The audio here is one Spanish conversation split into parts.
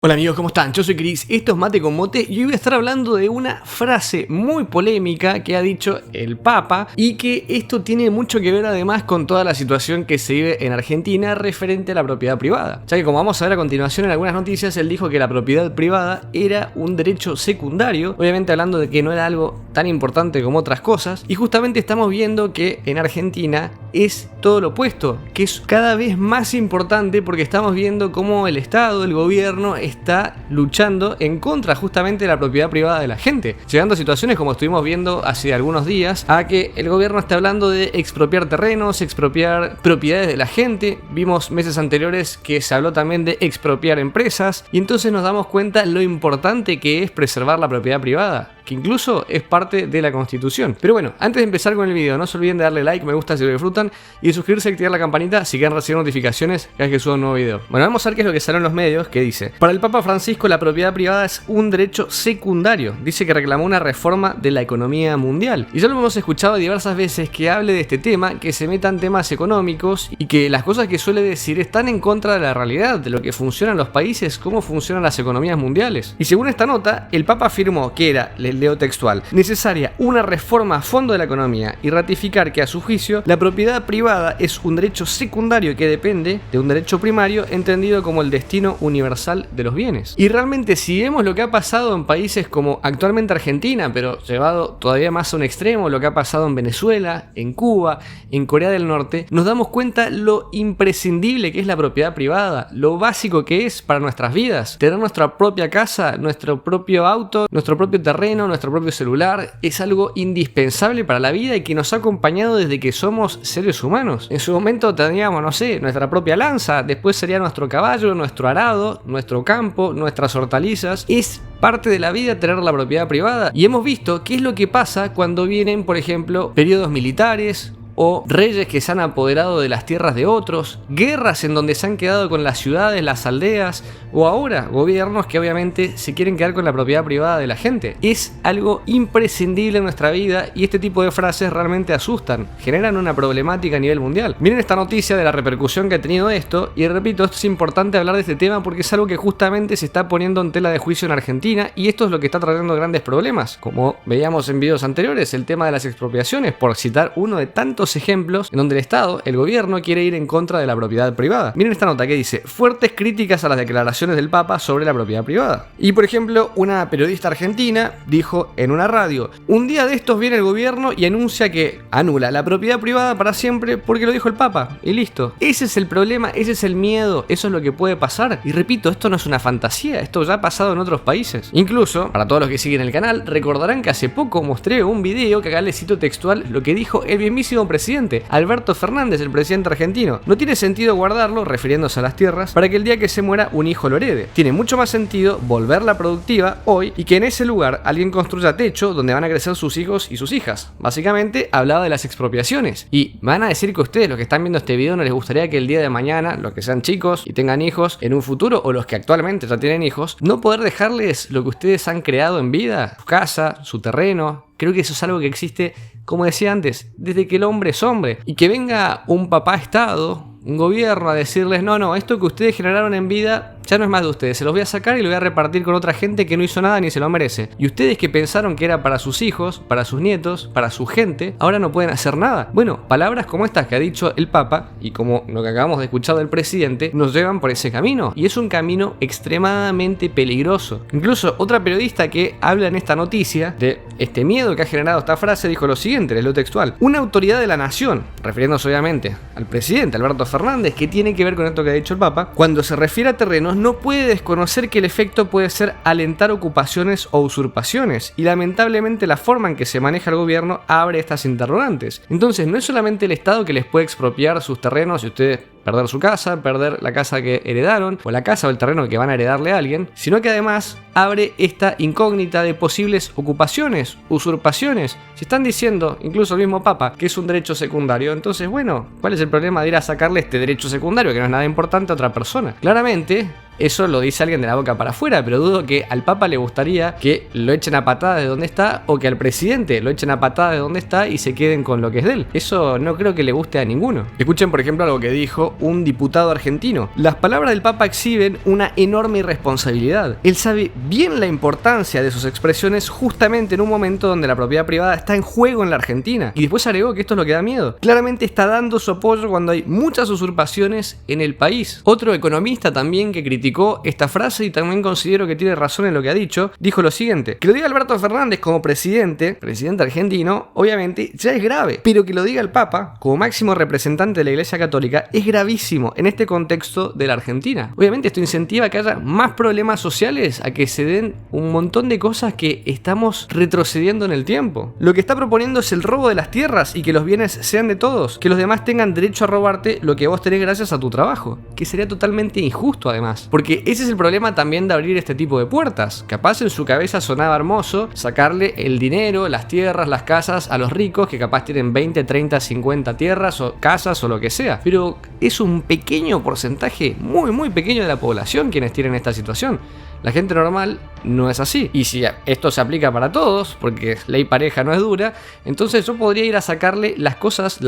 Hola amigos, ¿cómo están? Yo soy Chris, esto es Mate con Mote y hoy voy a estar hablando de una frase muy polémica que ha dicho el Papa y que esto tiene mucho que ver además con toda la situación que se vive en Argentina referente a la propiedad privada. Ya que como vamos a ver a continuación en algunas noticias, él dijo que la propiedad privada era un derecho secundario, obviamente hablando de que no era algo tan importante como otras cosas, y justamente estamos viendo que en Argentina es todo lo opuesto, que es cada vez más importante porque estamos viendo cómo el Estado, el gobierno, está luchando en contra justamente de la propiedad privada de la gente, llegando a situaciones como estuvimos viendo hace algunos días, a que el gobierno está hablando de expropiar terrenos, expropiar propiedades de la gente. Vimos meses anteriores que se habló también de expropiar empresas, y entonces nos damos cuenta lo importante que es preservar la propiedad privada, que incluso es parte de la Constitución. Pero bueno, antes de empezar con el video, no se olviden de darle like, me gusta si lo disfrutan, y de suscribirse y activar la campanita si quieren recibir notificaciones cada vez que suba un nuevo video. Bueno, vamos a ver qué es lo que salió en los medios, que dice: para el Papa Francisco, la propiedad privada es un derecho secundario. Dice que reclamó una reforma de la economía mundial. Y ya lo hemos escuchado diversas veces que hable de este tema, que se metan temas económicos y que las cosas que suele decir están en contra de la realidad, de lo que funcionan los países, cómo funcionan las economías mundiales. Y según esta nota, el Papa afirmó que era, le leo textual, necesaria una reforma a fondo de la economía y ratificar que a su juicio la propiedad privada es un derecho secundario que depende de un derecho primario entendido como el destino universal de los bienes. Y realmente si vemos lo que ha pasado en países como actualmente Argentina, pero llevado todavía más a un extremo, lo que ha pasado en Venezuela, en Cuba, en Corea del Norte, nos damos cuenta lo imprescindible que es la propiedad privada, lo básico que es para nuestras vidas. Tener nuestra propia casa, nuestro propio auto, nuestro propio terreno, nuestro propio celular, es algo indispensable para la vida y que nos ha acompañado desde que somos seres humanos. En su momento teníamos, no sé, nuestra propia lanza, después sería nuestro caballo, nuestro arado, nuestro campo, nuestras hortalizas. Es parte de la vida tener la propiedad privada, y hemos visto qué es lo que pasa cuando vienen, por ejemplo, periodos militares o reyes que se han apoderado de las tierras de otros, guerras en donde se han quedado con las ciudades, las aldeas, o ahora gobiernos que obviamente se quieren quedar con la propiedad privada de la gente. Es algo imprescindible en nuestra vida y este tipo de frases realmente asustan, generan una problemática a nivel mundial. Miren esta noticia de la repercusión que ha tenido esto, y repito, esto es importante hablar de este tema porque es algo que justamente se está poniendo en tela de juicio en Argentina, y esto es lo que está trayendo grandes problemas, como veíamos en videos anteriores, el tema de las expropiaciones, por citar uno de tantos ejemplos en donde el Estado, el gobierno, quiere ir en contra de la propiedad privada. Miren esta nota que dice: fuertes críticas a las declaraciones del Papa sobre la propiedad privada. Y por ejemplo, una periodista argentina dijo en una radio: un día de estos viene el gobierno y anuncia que anula la propiedad privada para siempre porque lo dijo el Papa, y listo. Ese es el problema, ese es el miedo, eso es lo que puede pasar. Y repito, esto no es una fantasía, esto ya ha pasado en otros países. Incluso, para todos los que siguen el canal, recordarán que hace poco mostré un video que acá les cito textual lo que dijo el mismísimo presidente Alberto Fernández, el presidente argentino. No tiene sentido guardarlo, refiriéndose a las tierras, para que el día que se muera un hijo lo herede. Tiene mucho más sentido volverla productiva hoy y que en ese lugar alguien construya techo donde van a crecer sus hijos y sus hijas. Básicamente hablaba de las expropiaciones. Y me van a decir que ustedes, los que están viendo este video, no les gustaría que el día de mañana, los que sean chicos y tengan hijos en un futuro, o los que actualmente ya tienen hijos, no poder dejarles lo que ustedes han creado en vida, su casa, su terreno. Creo que eso es algo que existe, como decía antes, desde que el hombre es hombre. Y que venga un papá Estado, un gobierno, a decirles: no, esto que ustedes generaron en vida ya no es más de ustedes, se los voy a sacar y lo voy a repartir con otra gente que no hizo nada ni se lo merece. Y ustedes que pensaron que era para sus hijos, para sus nietos, para su gente, ahora no pueden hacer nada. Bueno, palabras como estas que ha dicho el Papa y como lo que acabamos de escuchar del presidente nos llevan por ese camino, y es un camino extremadamente peligroso. Incluso otra periodista que habla en esta noticia de este miedo que ha generado esta frase dijo lo siguiente, les leo textual: una autoridad de la nación, refiriéndose obviamente al presidente Alberto Fernández, que tiene que ver con esto que ha dicho el Papa, cuando se refiere a terrenos no puede desconocer que el efecto puede ser alentar ocupaciones o usurpaciones, y lamentablemente la forma en que se maneja el gobierno abre estas interrogantes. Entonces no es solamente el Estado que les puede expropiar sus terrenos y ustedes perder su casa, perder la casa que heredaron, o la casa o el terreno que van a heredarle a alguien, sino que además abre esta incógnita de posibles ocupaciones, usurpaciones. Si están diciendo, incluso el mismo Papa, que es un derecho secundario, entonces bueno, ¿cuál es el problema de ir a sacarle este derecho secundario, que no es nada importante, a otra persona? Claramente eso lo dice alguien de la boca para afuera, pero dudo que al Papa le gustaría que lo echen a patadas de donde está o que al presidente lo echen a patadas de donde está y se queden con lo que es de él. Eso no creo que le guste a ninguno. Escuchen por ejemplo algo que dijo un diputado argentino. Las palabras del Papa exhiben una enorme irresponsabilidad. Él sabe bien la importancia de sus expresiones justamente en un momento donde la propiedad privada está en juego en la Argentina. Y después agregó que esto es lo que da miedo. Claramente está dando su apoyo cuando hay muchas usurpaciones en el país. Otro economista también que criticó esta frase y también considero que tiene razón en lo que ha dicho, dijo lo siguiente: que lo diga Alberto Fernández como presidente argentino, obviamente ya es grave, pero que lo diga el Papa como máximo representante de la Iglesia Católica es gravísimo en este contexto de la Argentina. Obviamente esto incentiva que haya más problemas sociales, a que se den un montón de cosas que estamos retrocediendo en el tiempo. Lo que está proponiendo es el robo de las tierras y que los bienes sean de todos, que los demás tengan derecho a robarte lo que vos tenés gracias a tu trabajo, que sería totalmente injusto además, porque ese es el problema también de abrir este tipo de puertas. Capaz en su cabeza sonaba hermoso sacarle el dinero, las tierras, las casas a los ricos que capaz tienen 20, 30, 50 tierras o casas o lo que sea, pero es un pequeño porcentaje, muy pequeño de la población quienes tienen esta situación. La gente normal no es así. Y si esto se aplica para todos, porque ley pareja no es dura, entonces yo podría ir a sacarle las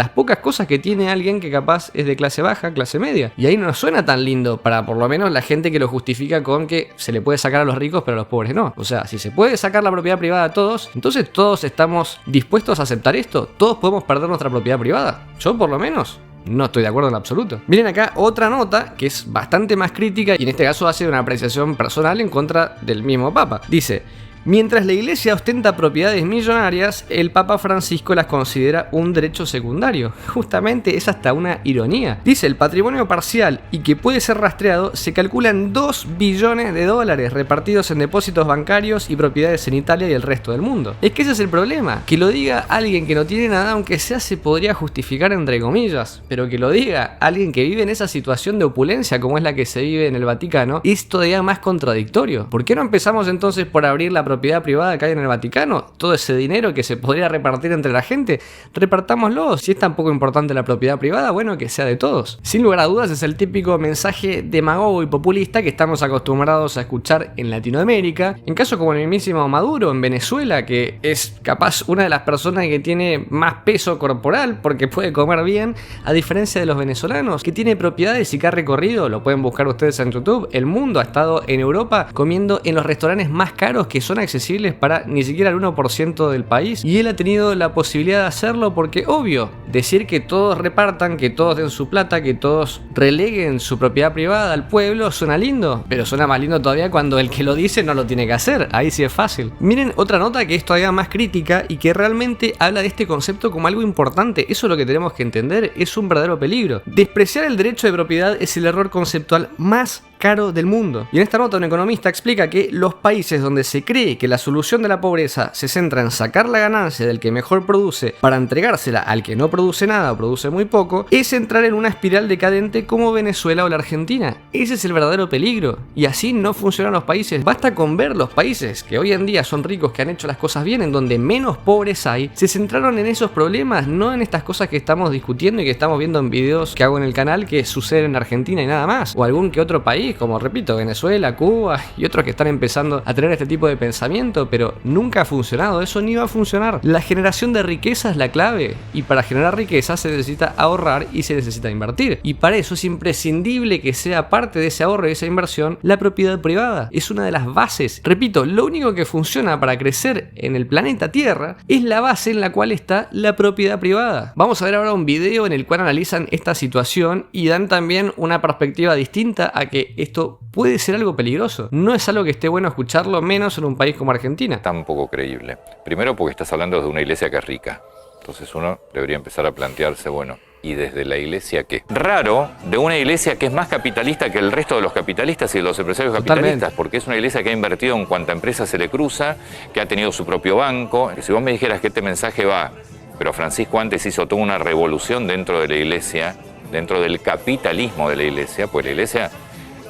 pocas cosas que tiene alguien que capaz es de clase baja, clase media. Y ahí no suena tan lindo para por lo menos la gente que lo justifica con que se le puede sacar a los ricos pero a los pobres no. O sea, si se puede sacar la propiedad privada a todos, entonces todos estamos dispuestos a aceptar esto. Todos podemos perder nuestra propiedad privada. Yo por lo menos no estoy de acuerdo en absoluto. Miren acá otra nota que es bastante más crítica y en este caso hace una apreciación personal en contra del mismo Papa. Dice: mientras la Iglesia ostenta propiedades millonarias, el Papa Francisco las considera un derecho secundario. Justamente es hasta una ironía. Dice: el patrimonio parcial y que puede ser rastreado se calcula en 2 billones de dólares repartidos en depósitos bancarios y propiedades en Italia y el resto del mundo. Es que ese es el problema. Que lo diga alguien que no tiene nada, aunque sea se podría justificar entre comillas, pero que lo diga alguien que vive en esa situación de opulencia como es la que se vive en el Vaticano, es todavía más contradictorio. ¿Por qué no empezamos entonces por abrir la propiedad privada que hay en el Vaticano? Todo ese dinero que se podría repartir entre la gente, repartámoslo. Si es tan poco importante la propiedad privada, bueno, que sea de todos. Sin lugar a dudas es el típico mensaje demagogo y populista que estamos acostumbrados a escuchar en Latinoamérica, en casos como el mismísimo Maduro en Venezuela, que es capaz una de las personas que tiene más peso corporal porque puede comer bien, a diferencia de los venezolanos, que tiene propiedades y que ha recorrido, lo pueden buscar ustedes en YouTube, el mundo. Ha estado en Europa comiendo en los restaurantes más caros que son accesibles para ni siquiera el 1% del país, y él ha tenido la posibilidad de hacerlo porque, obvio, decir que todos repartan, que todos den su plata, que todos releguen su propiedad privada al pueblo suena lindo, pero suena más lindo todavía cuando el que lo dice no lo tiene que hacer. Ahí sí es fácil. Miren otra nota que es todavía más crítica y que realmente habla de este concepto como algo importante. Eso es lo que tenemos que entender, es un verdadero peligro. Despreciar el derecho de propiedad es el error conceptual más caro del mundo. Y en esta nota un economista explica que los países donde se cree que la solución de la pobreza se centra en sacar la ganancia del que mejor produce para entregársela al que no produce nada o produce muy poco, es entrar en una espiral decadente como Venezuela o la Argentina. Ese es el verdadero peligro. Y así no funcionan los países. Basta con ver los países que hoy en día son ricos, que han hecho las cosas bien, en donde menos pobres hay, se centraron en esos problemas, no en estas cosas que estamos discutiendo y que estamos viendo en videos que hago en el canal que suceden en Argentina y nada más. O algún que otro país, como repito, Venezuela, Cuba y otros que están empezando a tener este tipo de pensamiento, pero nunca ha funcionado, eso ni va a funcionar. La generación de riqueza es la clave, y para generar riqueza se necesita ahorrar y se necesita invertir, y para eso es imprescindible que sea parte de ese ahorro y esa inversión la propiedad privada. Es una de las bases. Repito, lo único que funciona para crecer en el planeta Tierra es la base en la cual está la propiedad privada. Vamos a ver ahora un video en el cual analizan esta situación y dan también una perspectiva distinta a que esto puede ser algo peligroso. No es algo que esté bueno escucharlo, menos en un país como Argentina. Tan poco creíble. Primero porque estás hablando de una iglesia que es rica. Entonces uno debería empezar a plantearse, bueno, ¿y desde la iglesia qué? Raro de una iglesia que es más capitalista que el resto de los capitalistas y de los empresarios capitalistas, porque es una iglesia que ha invertido en cuanta empresa se le cruza, que ha tenido su propio banco. Que si vos me dijeras que este mensaje va, pero Francisco antes hizo toda una revolución dentro de la iglesia, dentro del capitalismo de la iglesia, pues la iglesia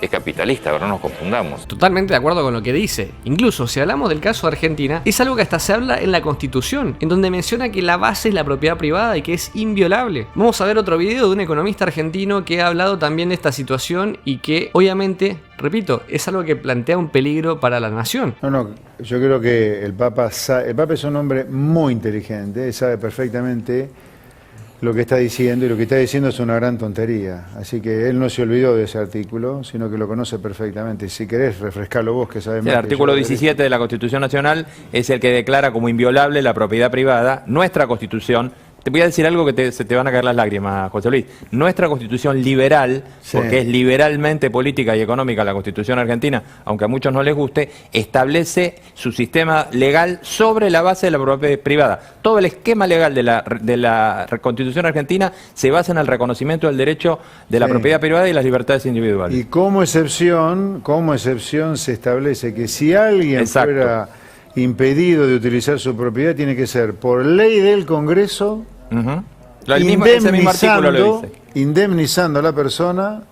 es capitalista, ahora no nos confundamos. Totalmente de acuerdo con lo que dice. Incluso si hablamos del caso de Argentina, es algo que hasta se habla en la Constitución, en donde menciona que la base es la propiedad privada y que es inviolable. Vamos a ver otro video de un economista argentino que ha hablado también de esta situación y que obviamente, repito, es algo que plantea un peligro para la nación. No, yo creo que el Papa es un hombre muy inteligente, sabe perfectamente lo que está diciendo, y lo que está diciendo es una gran tontería. Así que él no se olvidó de ese artículo, sino que lo conoce perfectamente. Si querés refrescarlo vos, que sabés más. El artículo 17 de la Constitución Nacional es el que declara como inviolable la propiedad privada. Nuestra Constitución, te voy a decir algo que se te van a caer las lágrimas, José Luis. Nuestra Constitución liberal, sí, porque es liberalmente política y económica la Constitución argentina, aunque a muchos no les guste, establece su sistema legal sobre la base de la propiedad privada. Todo el esquema legal de la Constitución argentina se basa en el reconocimiento del derecho de la propiedad privada y las libertades individuales. Y como excepción se establece que si alguien fuera impedido de utilizar su propiedad, tiene que ser por ley del Congreso, ese mismo artículo lo dice. Indemnizando a la persona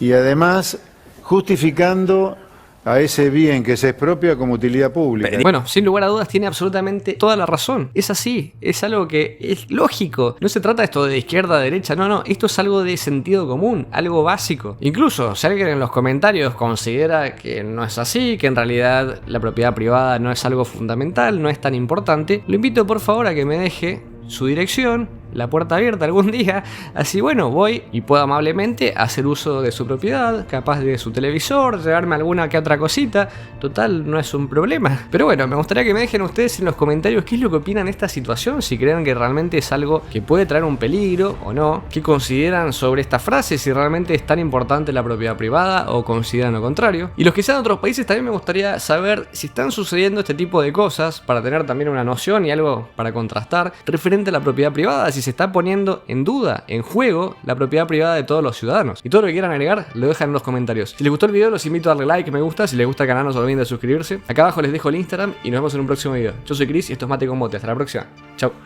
y además justificando a ese bien que se expropia como utilidad pública. Bueno, sin lugar a dudas tiene absolutamente toda la razón. Es así, es algo que es lógico. No se trata esto de izquierda a derecha, no, esto es algo de sentido común, algo básico. Incluso si alguien en los comentarios considera que no es así, que en realidad la propiedad privada no es algo fundamental, no es tan importante, lo invito por favor a que me deje su dirección, la puerta abierta algún día, así bueno, voy y puedo amablemente hacer uso de su propiedad, capaz de su televisor, llevarme alguna que otra cosita, total, no es un problema. Pero bueno, me gustaría que me dejen ustedes en los comentarios qué es lo que opinan de esta situación, si creen que realmente es algo que puede traer un peligro o no, qué consideran sobre esta frase, si realmente es tan importante la propiedad privada o consideran lo contrario. Y los que sean de otros países también me gustaría saber si están sucediendo este tipo de cosas, para tener también una noción y algo para contrastar referente a la propiedad privada, si se está poniendo en duda, en juego, la propiedad privada de todos los ciudadanos. Y todo lo que quieran agregar, lo dejan en los comentarios. Si les gustó el video, los invito a darle like, me gusta. Si les gusta el canal, no se olviden de suscribirse. Acá abajo les dejo el Instagram y nos vemos en un próximo video. Yo soy Chris y esto es Mate con Mote. Hasta la próxima. Chau.